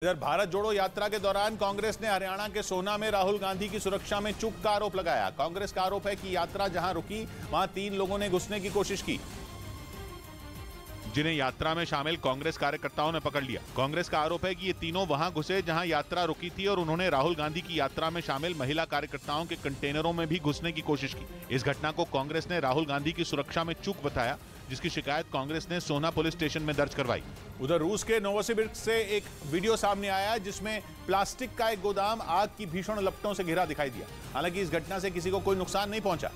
इधर भारत जोड़ो यात्रा के दौरान कांग्रेस ने हरियाणा के सोहना में राहुल गांधी की सुरक्षा में चूक का आरोप लगाया। कांग्रेस का आरोप है कि यात्रा जहां रुकी वहां 3 लोगों ने घुसने की कोशिश की, जिन्हें यात्रा में शामिल कांग्रेस कार्यकर्ताओं ने पकड़ लिया। कांग्रेस का आरोप है कि ये तीनों वहां घुसे जहां यात्रा रुकी थी और उन्होंने राहुल गांधी की यात्रा में शामिल महिला कार्यकर्ताओं के कंटेनरों में भी घुसने की कोशिश की। इस घटना को कांग्रेस ने राहुल गांधी की सुरक्षा में चूक बताया, जिसकी शिकायत कांग्रेस ने सोहना पुलिस स्टेशन में दर्ज करवाई। उधर रूस के नोवोसिबिर्स्क से एक वीडियो सामने आया जिसमें प्लास्टिक का एक गोदाम आग की भीषण लपटों से घिरा दिखाई दिया। हालांकि इस घटना से किसी को कोई नुकसान नहीं पहुंचा,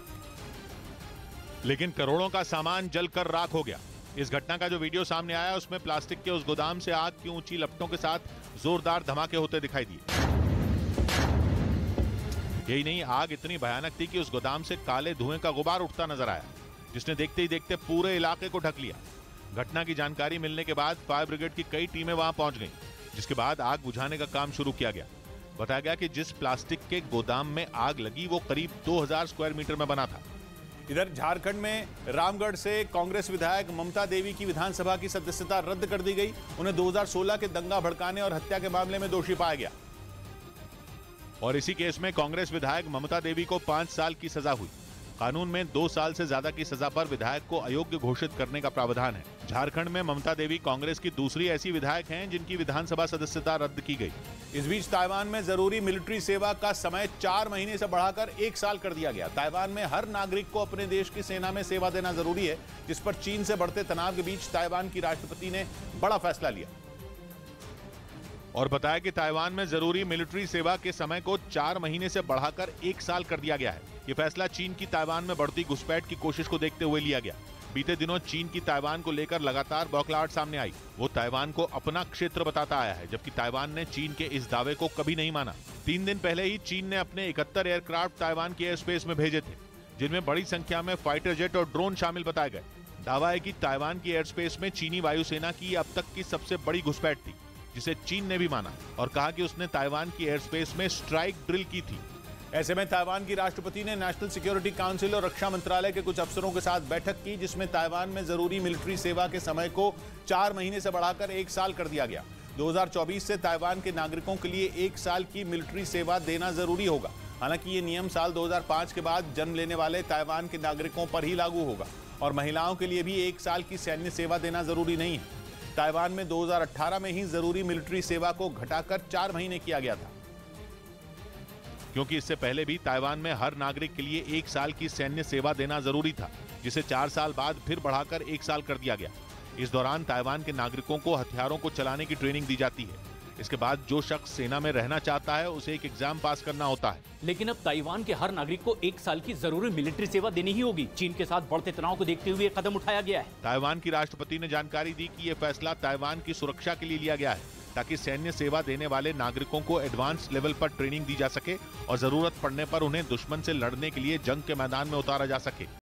लेकिन करोड़ों का सामान जलकर राख हो गया। इस घटना का जो वीडियो सामने आया उसमें प्लास्टिक के उस गोदाम से आग की ऊंची लपटों के साथ जोरदार धमाके होते दिखाई दिए। यही नहीं, आग इतनी भयानक थी कि उस गोदाम से काले धुएं का गुबार उठता नजर आया, जिसने देखते ही देखते पूरे इलाके को ढक लिया। घटना की जानकारी मिलने के बाद फायर ब्रिगेड की कई टीमें वहां पहुंच गईं, जिसके बाद आग बुझाने का काम शुरू किया गया। बताया गया कि जिस प्लास्टिक के गोदाम में आग लगी वो करीब 2000 स्क्वायर मीटर में बना था। इधर झारखंड में रामगढ़ से कांग्रेस विधायक ममता देवी की विधानसभा की सदस्यता रद्द कर दी गई। उन्हें 2016 के दंगा भड़काने और हत्या के मामले में दोषी पाया गया और इसी केस में कांग्रेस विधायक ममता देवी को 5 साल की सजा हुई। कानून में 2 साल से ज्यादा की सजा पर विधायक को अयोग्य घोषित करने का प्रावधान है। झारखंड में ममता देवी कांग्रेस की दूसरी ऐसी विधायक हैं जिनकी विधानसभा सदस्यता रद्द की गई। इस बीच ताइवान में जरूरी मिलिट्री सेवा का समय 4 महीने से बढ़ाकर 1 साल कर दिया गया। ताइवान में हर नागरिक को अपने देश की सेना में सेवा देना जरूरी है, जिस पर चीन से बढ़ते तनाव के बीच ताइवान की राष्ट्रपति ने बड़ा फैसला लिया और बताया कि ताइवान में जरूरी मिलिट्री सेवा के समय को 4 महीने से बढ़ाकर 1 साल कर दिया गया है। ये फैसला चीन की ताइवान में बढ़ती घुसपैठ की कोशिश को देखते हुए लिया गया। बीते दिनों चीन की ताइवान को लेकर लगातार बौखलाहट सामने आई। वो ताइवान को अपना क्षेत्र बताता आया है, जबकि ताइवान ने चीन के इस दावे को कभी नहीं माना। 3 दिन पहले ही चीन ने अपने 71 एयरक्राफ्ट ताइवान के एयर स्पेस में भेजे थे, जिनमें बड़ी संख्या में फाइटर जेट और ड्रोन शामिल बताए गए। दावा है कि ताइवान की एयर स्पेस में चीनी वायुसेना की अब तक की सबसे बड़ी घुसपैठ थी, जिसे चीन ने भी माना और कहा कि उसने ताइवान की एयर स्पेस में स्ट्राइक ड्रिल की थी। ऐसे में ताइवान की राष्ट्रपति ने नेशनल सिक्योरिटी काउंसिल और रक्षा मंत्रालय के कुछ अफसरों के साथ बैठक की, जिसमें ताइवान में जरूरी मिलिट्री सेवा के समय को 4 महीने से बढ़ाकर 1 साल कर दिया गया। 2024 से ताइवान के नागरिकों के लिए 1 साल की मिलिट्री सेवा देना जरूरी होगा। हालांकि ये नियम साल 2005 के बाद जन्म लेने वाले ताइवान के नागरिकों पर ही लागू होगा और महिलाओं के लिए भी 1 साल की सैन्य सेवा देना जरूरी नहीं है। ताइवान में 2018 में ही जरूरी मिलिट्री सेवा को घटाकर 4 महीने किया गया था, क्योंकि इससे पहले भी ताइवान में हर नागरिक के लिए 1 साल की सैन्य सेवा देना जरूरी था, जिसे 4 साल बाद फिर बढ़ाकर 1 साल कर दिया गया। इस दौरान ताइवान के नागरिकों को हथियारों को चलाने की ट्रेनिंग दी जाती है। इसके बाद जो शख्स सेना में रहना चाहता है उसे एक एग्जाम पास करना होता है। लेकिन अब ताइवान के हर नागरिक को 1 साल की जरूरी मिलिट्री सेवा देनी ही होगी। चीन के साथ बढ़ते तनाव को देखते हुए कदम उठाया गया है। ताइवान की राष्ट्रपति ने जानकारी दी कि यह फैसला ताइवान की सुरक्षा के लिए लिया गया है, ताकि सैन्य सेवा देने वाले नागरिकों को एडवांस लेवल पर ट्रेनिंग दी जा सके और जरूरत पड़ने पर उन्हें दुश्मन से लड़ने के लिए जंग के मैदान में उतारा जा सके।